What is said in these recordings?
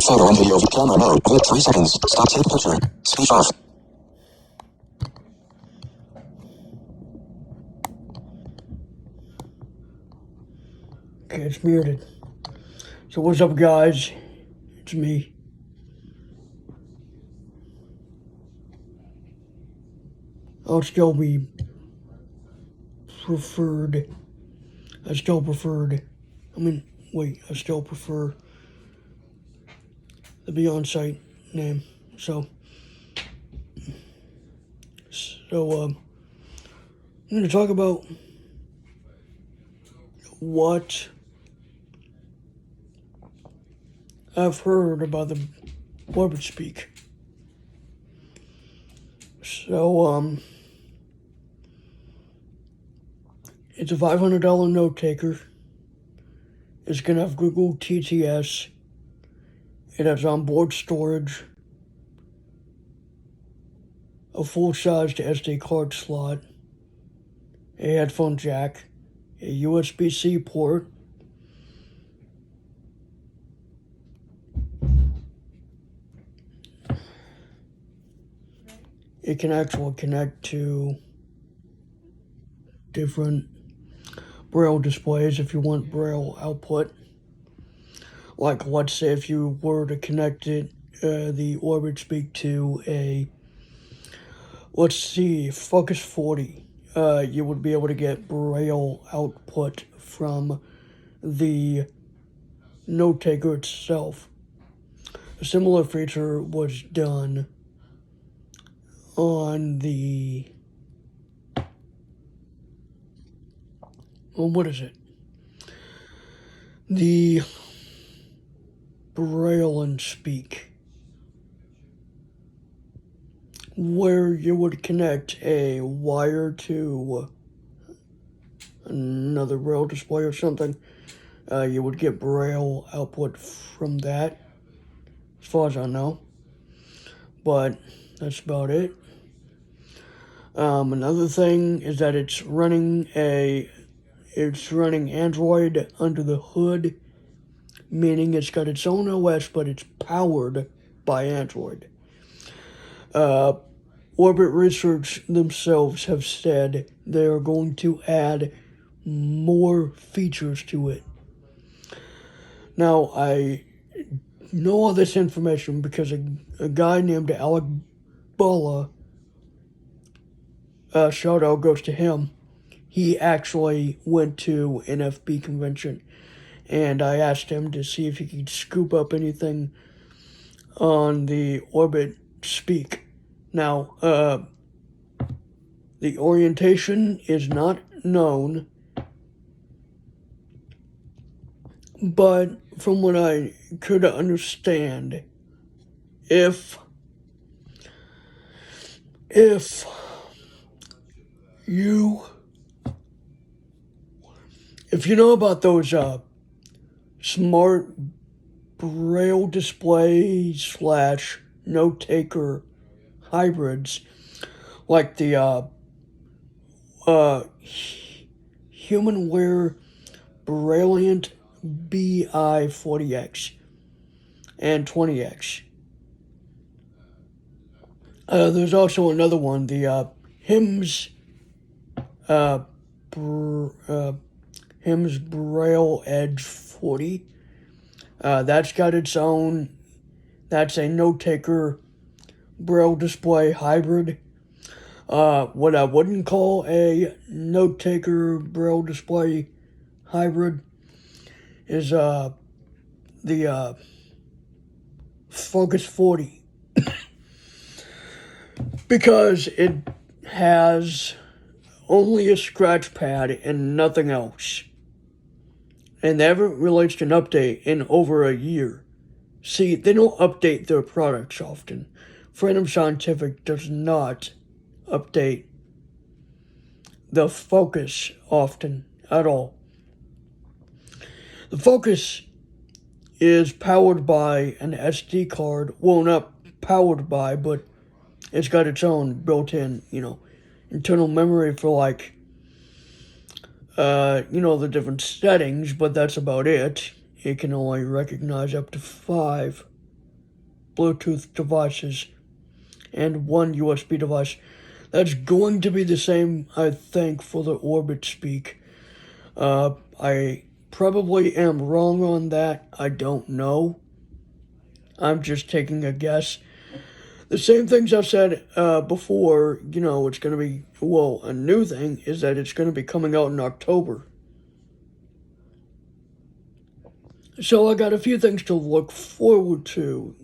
Photo and video. Camera mode. Clip 3 seconds. Stop take picture. Speech off. Okay, it's muted. So what's up, guys? It's me. I still prefer the on-site name. So I'm going to talk about what I've heard about the Orbit Speak. So, it's a $500 note taker. It's going to have Google TTS. It has onboard storage, a full-sized SD card slot, a headphone jack, a USB-C port, it can actually connect to different Braille displays if you want Braille output. Like, let's say if you were to connect it, the Orbit Speak to a, let's see, Focus 40, you would be able to get Braille output from the note taker itself. A similar feature was done on the, the Braille and Speak, where you would connect a wire to another Braille display or something. You would get Braille output from that, as far as I know. But that's about it. Another thing is that it's running Android under the hood, meaning it's got its own OS, but it's powered by Android. Orbit Research themselves have said they are going to add more features to it. Now, I know all this information because a guy named Alec Bulla, shout out goes to him, he actually went to an FB convention, and I asked him to see if he could scoop up anything on the Orbit Speak. Now, the orientation is not known, but from what I could understand, if you know about those smart Braille displays / note taker hybrids, like the HumanWare Brilliant BI 40X and 20X. There's also another one, the HIMS Braille Edge 40. That's got its own, that's a note taker Braille display hybrid. What I wouldn't call a note taker Braille display hybrid is the Focus 40. Because it has only a scratch pad and nothing else. And they haven't released an update in over a year. See, they don't update their products often. Freedom Scientific does not update the Focus often at all. The Focus is powered by an SD card. Well, not powered by, but it's got its own built-in, internal memory for the different settings, but that's about it. It can only recognize up to 5 Bluetooth devices and one USB device. That's going to be the same, I think, for the Orbit Speak. I probably am wrong on that. I don't know. I'm just taking a guess. The same things I've said before, it's going to be, a new thing is that it's going to be coming out in October. So I got a few things to look forward to.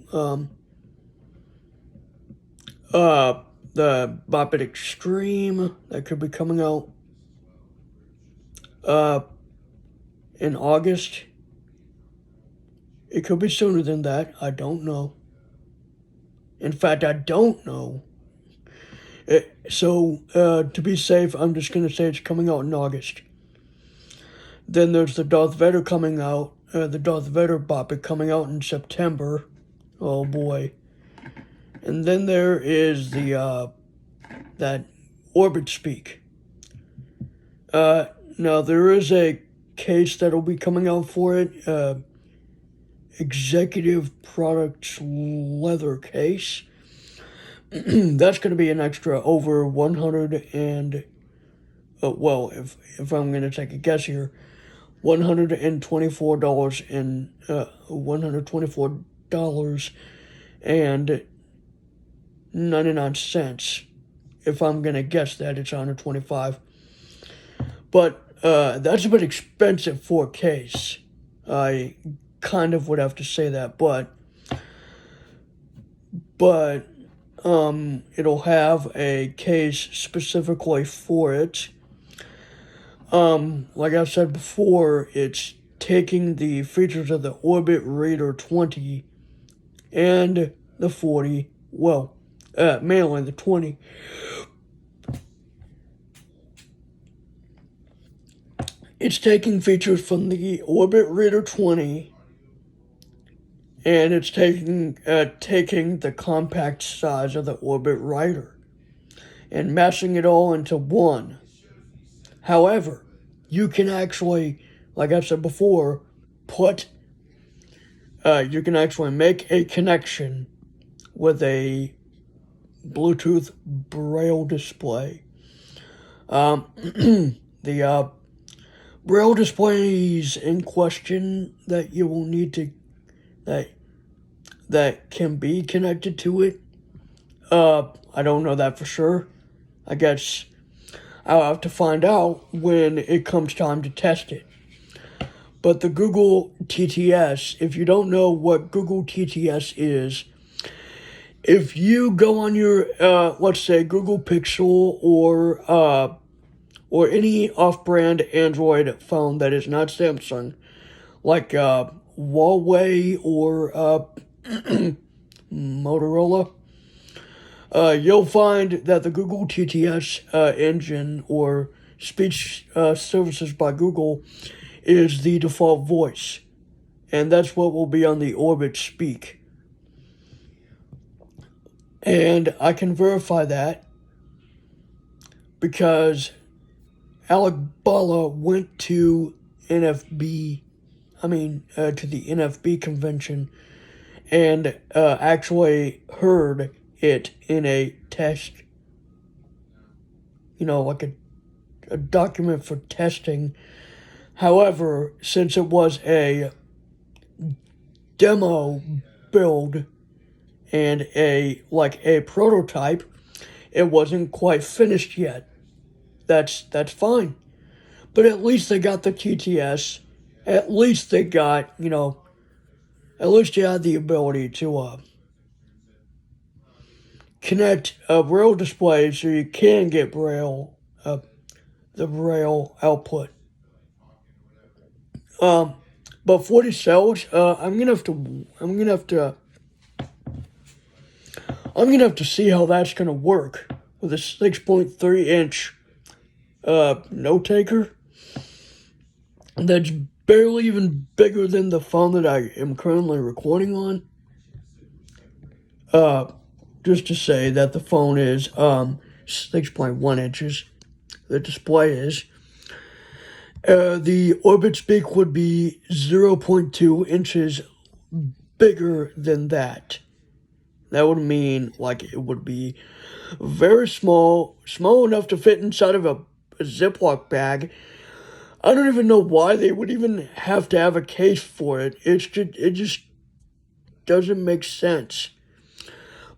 The Bop It Extreme that could be coming out in August. It could be sooner than that. I don't know. In fact, I don't know. So to be safe, I'm just going to say it's coming out in August. Then there's the Darth Vader coming out. The Darth Vader Bop It coming out in September. Oh boy. And then there is the that Orbit Speak. Now there is a case that'll be coming out for it. Executive Products leather case. That's going to be an extra over 100 and if I'm going to take a guess here, $124 and $124.99. If I'm going to guess that, it's 125. But that's a bit expensive for a case. I kind of would have to say that, but it'll have a case specifically for it. Like I said before, it's taking the features of the Orbit Reader 20 and the 40, mainly the 20. It's taking features from the Orbit Reader 20 and it's taking the compact size of the Orbit Writer and mashing it all into one. However, you can actually, like I said before, you can actually make a connection with a Bluetooth Braille display. The Braille displays in question that you will need to that can be connected to it. I don't know that for sure. I guess I'll have to find out when it comes time to test it. But the Google TTS, if you don't know what Google TTS is, if you go on your, let's say, Google Pixel or any off-brand Android phone that is not Samsung, like Huawei or Motorola, you'll find that the Google TTS engine or speech services by Google is the default voice. And that's what will be on the Orbit Speak. And I can verify that because Alec Balla went to to the NFB convention and actually heard it in a test, like a document for testing. However, since it was a demo build and a prototype, it wasn't quite finished yet. That's fine. But at least they got the TTS. At least they got, at least you had the ability to connect a Braille display so you can get Braille, the Braille output. But for the cells, I'm gonna have to see how that's gonna work with a 6.3 inch notetaker that's barely even bigger than the phone that I am currently recording on. Just to say that the phone is 6.1 inches. The display is. The Orbit Speak would be 0.2 inches bigger than that. That would mean like it would be very small, small enough to fit inside of a Ziploc bag. I don't even know why they would even have to have a case for it. It just doesn't make sense.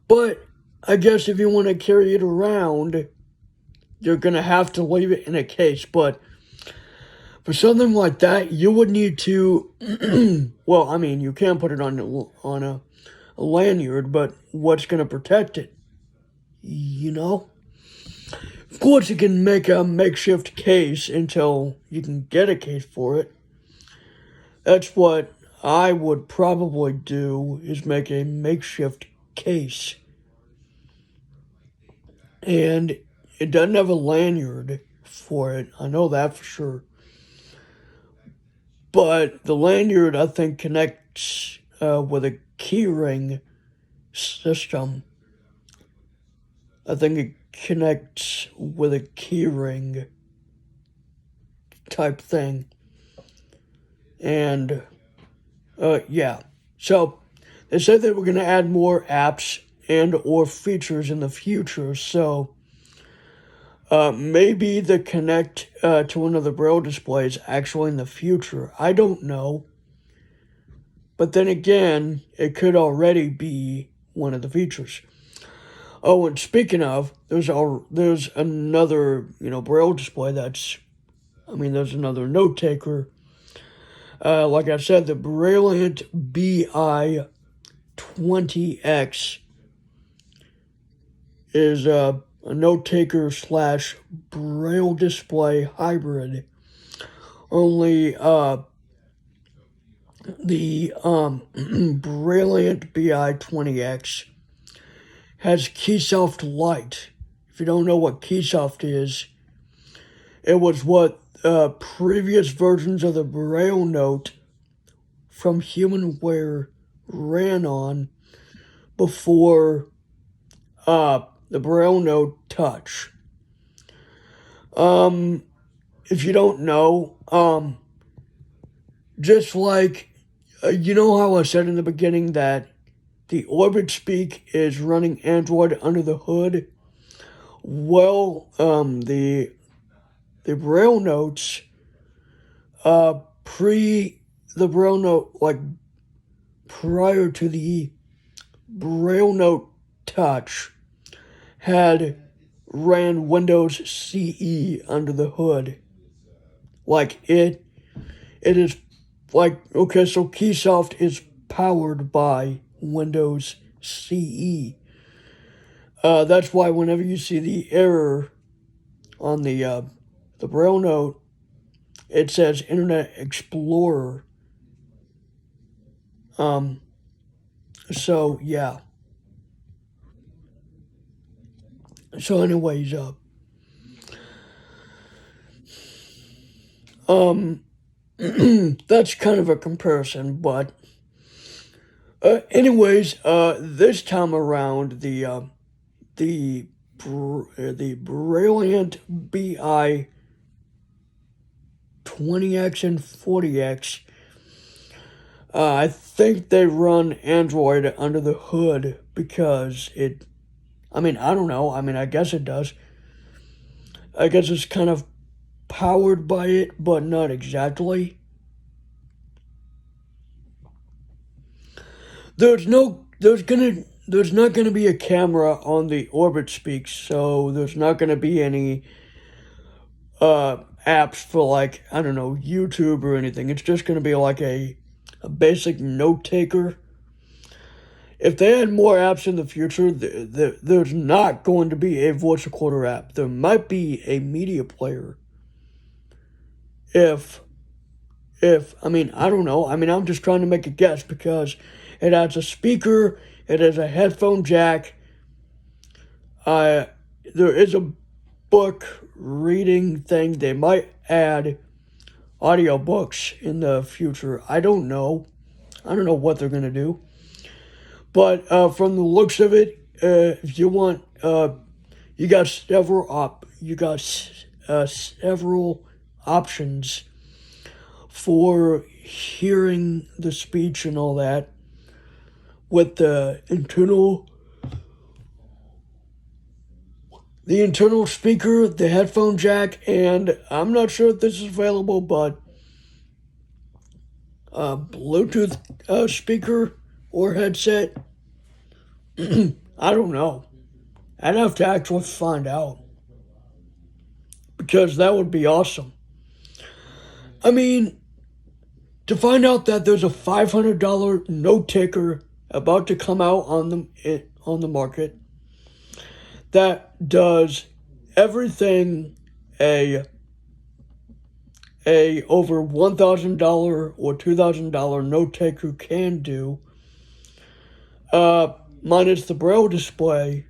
But I guess if you want to carry it around, you're going to have to leave it in a case. But for something like that, you would need to, well, I mean, you can put it on a lanyard, but what's going to protect it? You know? Of course, you can make a makeshift case until you can get a case for it. That's what I would probably do, is make a makeshift case. And it doesn't have a lanyard for it. I know that for sure. But the lanyard, I think, connects with a keyring system. I think it connects with a keyring type thing. And, yeah. So, they said they were going to add more apps and or features in the future. So, maybe the connect to one of the Braille displays actually in the future. I don't know. But then again, it could already be one of the features. Oh, and speaking of, there's another, Braille display there's another note taker. Like I said, the Brilliant BI 20X is a note taker / Braille display hybrid. Only the Brilliant BI 20X has keysoft Lite. If you don't know what keysoft is, it was what previous versions of the Braille Note from Humanware ran on before the Braille Note Touch. If you don't know, just like, you know how I said in the beginning that the Orbit Speak is running Android under the hood? Well, the Braille Notes, the Braille Note, like prior to the Braille Note Touch, ran Windows CE under the hood. Like it is like, okay, so Keysoft is powered by Windows CE. That's why whenever you see the error on the Braille Note, it says Internet Explorer. So yeah. So anyways, that's kind of a comparison, but anyways, this time around the Brilliant BI 20X and 40X, I think they run Android under the hood because I don't know. I guess it does. I guess it's kind of powered by it, but not exactly. There's not gonna be a camera on the Orbit Speak, so there's not gonna be any apps for, like, I don't know, YouTube or anything. It's just gonna be like a basic note taker. If they had more apps in the future, there's not going to be a voice recorder app. There might be a media player. I don't know. I'm just trying to make a guess because it has a speaker, it has a headphone jack. There is a book reading thing. They might add audiobooks in the future. I don't know. I don't know what they're going to do. But from the looks of it, if you want, you got several options for hearing the speech and all that with the internal the internal speaker, the headphone jack, and I'm not sure if this is available, but Bluetooth speaker or headset. I don't know. I'd have to actually find out, because that would be awesome. I mean, to find out that there's a $500 note taker about to come out on the market that does everything a over $1,000 or $2,000 note taker can do, minus the Braille display,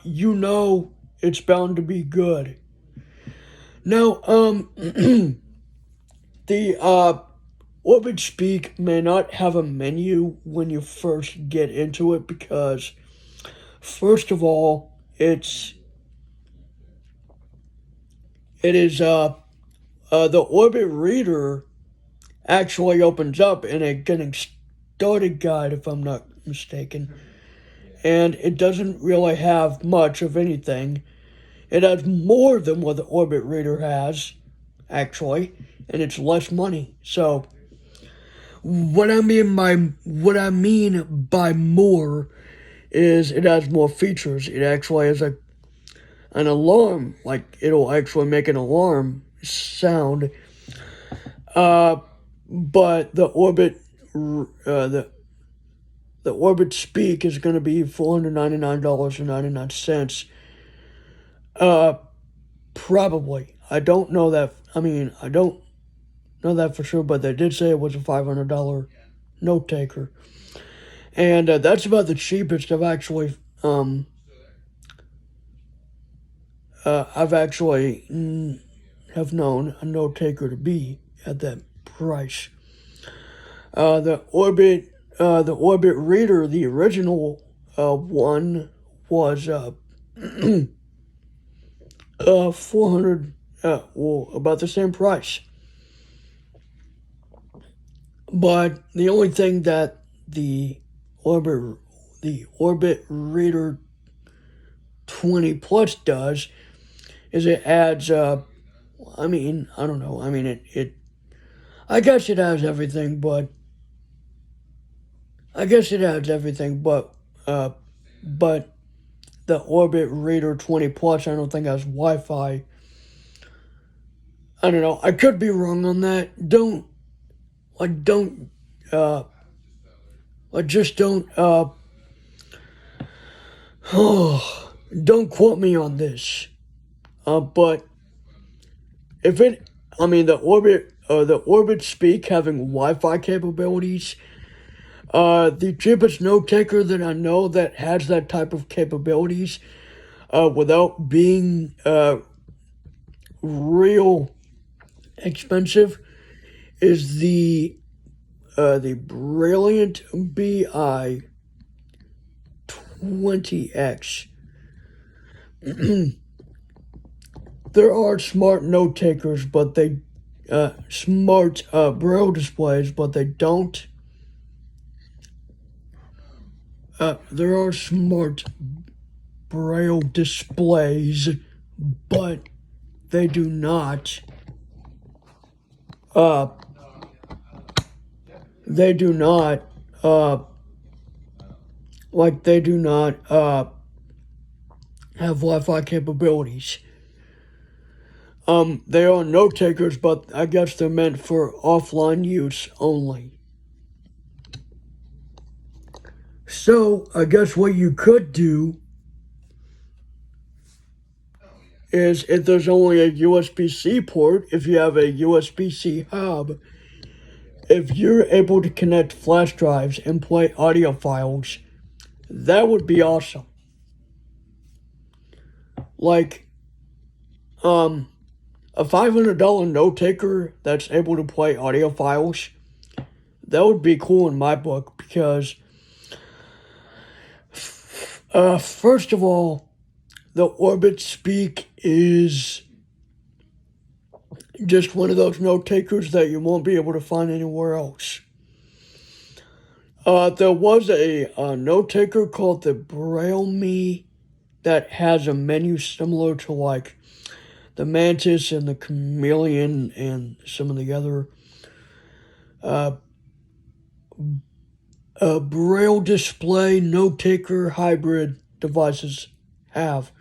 you know it's bound to be good. Now, the Orbit Speak may not have a menu when you first get into it, because first of all, it is the Orbit Reader actually opens up in a getting started guide, if I'm not mistaken, and it doesn't really have much of anything. It has more than what the Orbit Reader has, actually, and it's less money. So what I mean by more is it has more features. It actually has an alarm, like it'll actually make an alarm sound. But the Orbit the Orbit Speak is going to be $499.99. Probably. I don't know that. I mean, I don't know that for sure, but they did say it was a $500 note taker, and that's about the cheapest I've actually have known a note taker to be at that price. The Orbit Reader, the original one, was 400, about the same price. But the only thing that the Orbit Reader 20 Plus does is it adds, I don't know. I mean, I guess it has everything, but the Orbit Reader 20 Plus, I don't think has Wi-Fi. I don't know. I could be wrong on that. Don't don't quote me on this. But if it, I mean, the Orbit Speak having Wi-Fi capabilities, the cheapest note taker that I know that has that type of capabilities, without being real expensive, is the Brilliant BI 20X. There are smart note takers, but they smart Braille displays, but they don't. There are smart Braille displays, but they do not. They do not have Wi-Fi capabilities. They are note takers, but I guess they're meant for offline use only. So I guess what you could do is, if there's only a USB-C port, if you have a USB-C hub, if you're able to connect flash drives and play audio files, that would be awesome. Like, a $500 note taker that's able to play audio files, that would be cool in my book, because first of all, the Orbit Speak is just one of those note takers that you won't be able to find anywhere else. There was a note taker called the Braille Me that has a menu similar to like the Mantis and the Chameleon and some of the other Braille Display notetaker hybrid devices have.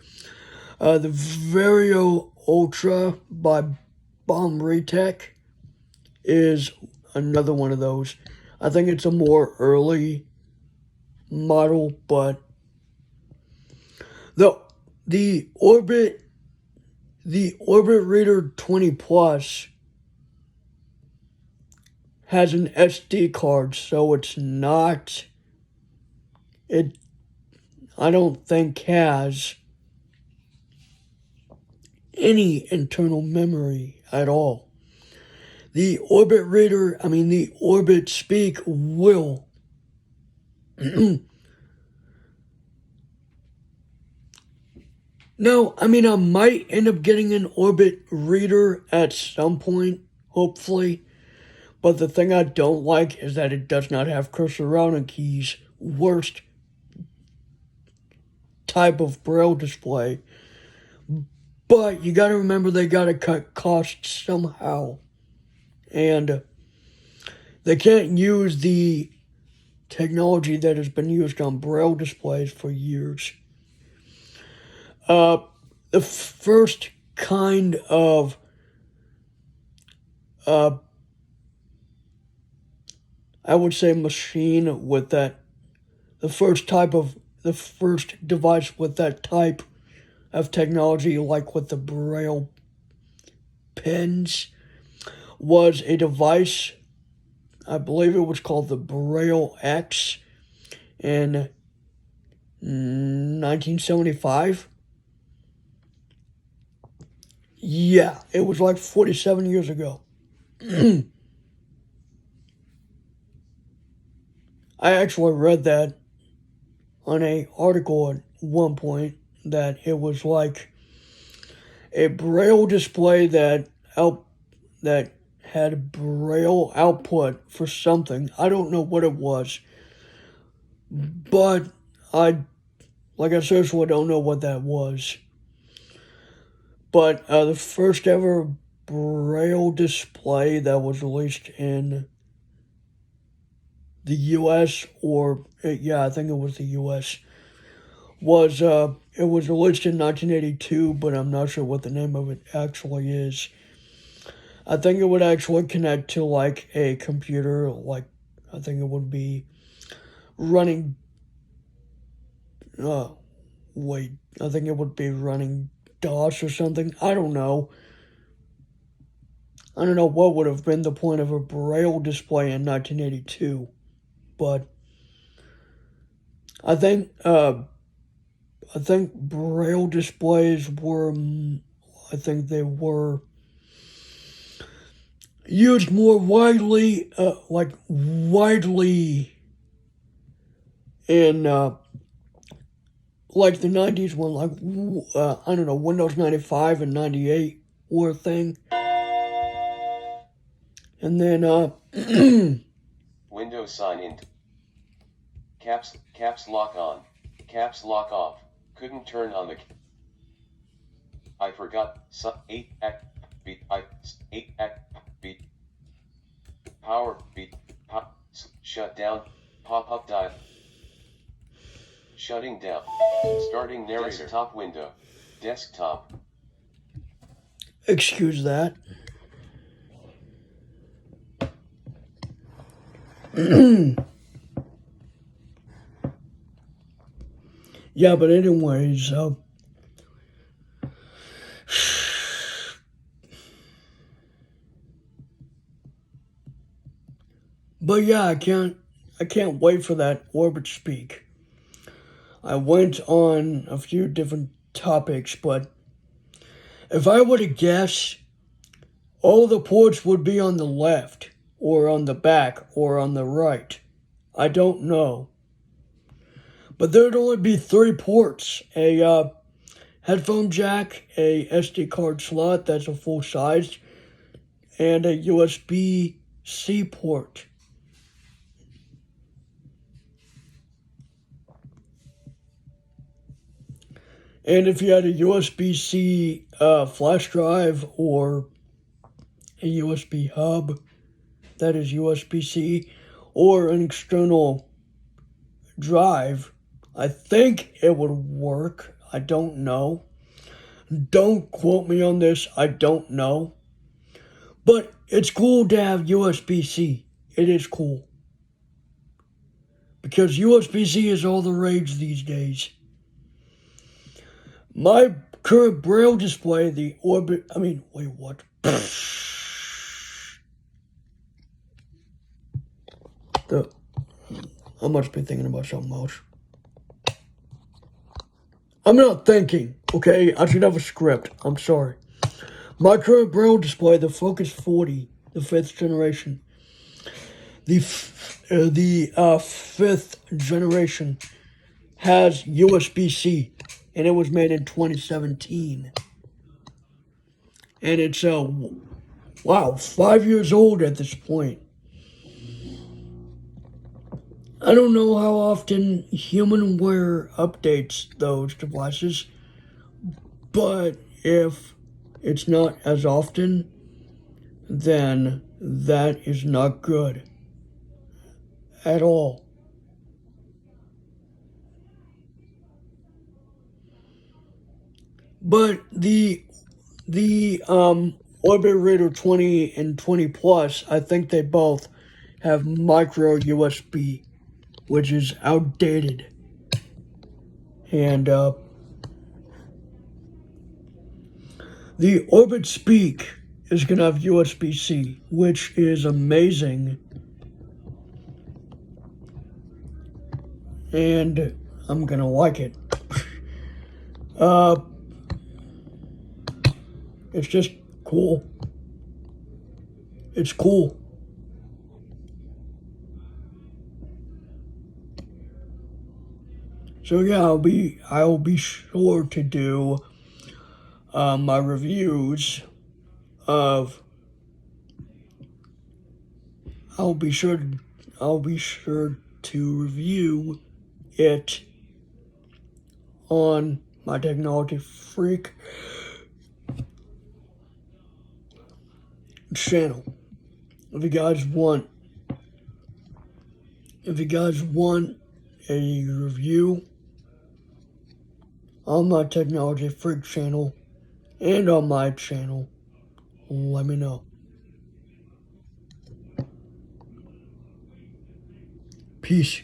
The Vario Ultra by Bomretech is another one of those. I think it's a more early model, but the Orbit Reader 20 Plus has an SD card, so I don't think has any internal memory at all. The Orbit Speak will. No, I might end up getting an Orbit Reader at some point, hopefully. But the thing I don't like is that it does not have cursor routing keys. Worst type of Braille display. But you gotta remember they gotta cut costs somehow. And they can't use the technology that has been used on Braille displays for years. The first kind of I would say machine with that, the first device with that type of technology, like with the Braille pens, was a device, I believe it was called the Braille X in 1975. Yeah, it was like 47 years ago. I actually read that on an article at one point, that it was like a Braille display that had Braille output for something. I don't know what it was, but I seriously don't know what that was. But the first ever Braille display that was released in the U.S., I think it was the U.S., was it was released in 1982, but I'm not sure what the name of it actually is. I think it would actually connect to like a computer, like I think it would be running. I think it would be running DOS or something. I don't know. I don't know what would have been the point of a Braille display in 1982, but I think Braille displays were, they were used more widely, in, like the 90s when, Windows 95 and 98 were a thing. And then, Windows sign in. Caps lock on. Caps lock off. Couldn't turn on the. I forgot. 8 at beat. 8 at beat. Power beat. Shut down. Pop up dial. Shutting down. Starting narrator. Desktop window. Desktop. Excuse that. Yeah, but anyways, but yeah, I can't wait for that Orbit Speak. I went on a few different topics, but if I were to guess, all the ports would be on the left, or on the back, or on the right. I don't know. But there'd only be 3 ports. A headphone jack, a SD card slot that's a full size, and a USB-C port. And if you had a USB-C flash drive or a USB hub that is USB-C or an external drive, I think it would work. I don't know. Don't quote me on this. I don't know. But it's cool to have USB-C. It is cool. Because USB-C is all the rage these days. My current Braille display, the Orbit... wait, what? I must be thinking about something else. I'm not thinking, okay? I should have a script. I'm sorry. My current Braille display, the Focus 40, the 5th generation. The 5th generation has USB-C, and it was made in 2017. And it's, 5 years old at this point. I don't know how often HumanWare updates those devices, but if it's not as often, then that is not good at all. But the Orbit Reader 20 and 20 Plus, I think they both have micro USB, which is outdated. And the Orbit Speak is going to have USB-C, which is amazing. And I'm going to like it. It's just cool. It's cool. So yeah, I'll be sure to do my reviews of. I'll be sure to review it on my Technology Freak channel. If you guys want a review on my Technology Freak channel and on my channel, let me know. Peace.